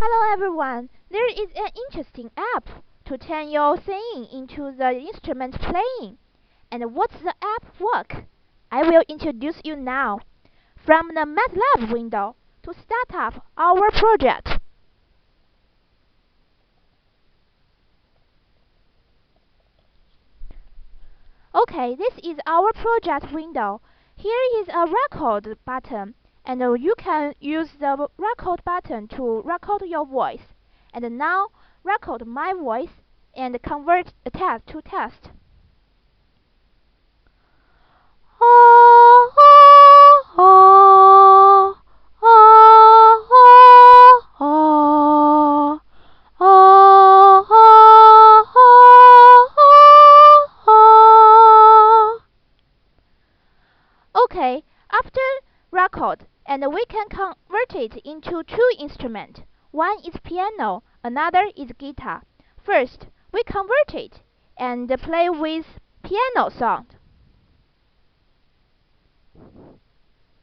Hello everyone. There is an interesting app to turn your singing into the instrument playing. And what's the app work? I will introduce you now. From the MATLAB window to start up our project. Okay, this is our project window. Here is a record button, and you can use the record button to record your voice. And now, record my voice and convert a test to text. Okay, after record, and we can convert it into two instruments. One is piano, another is guitar. First, we convert it and play with piano sound.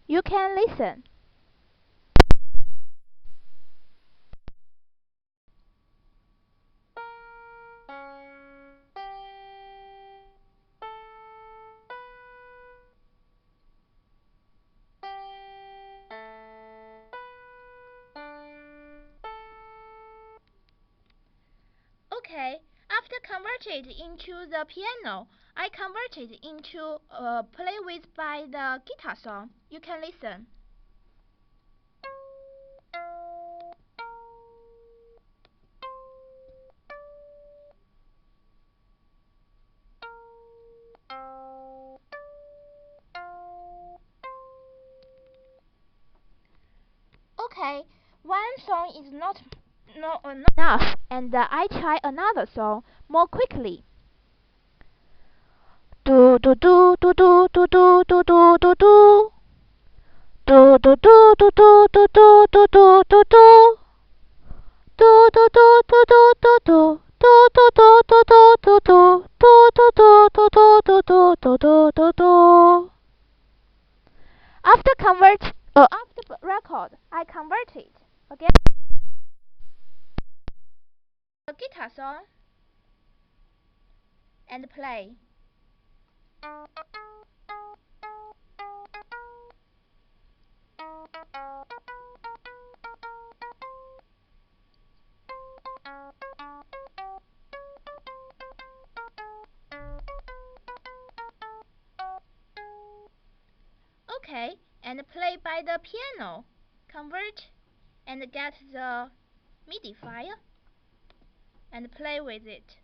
You can listen. Okay, after converted into the piano, I converted into play with by the guitar song. You can listen. Okay, one song is not enough, and I try another song more quickly. Do do do do do do do do do do do. Do do do do do do do do do do do. Do do do do do do do. Do do do do do do do. Do do do do do do do do do do do. After record, I convert it again. A guitar song and play. Okay, and play by the piano. Convert and get the MIDI file and play with it.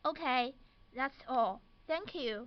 Okay, that's all. Thank you.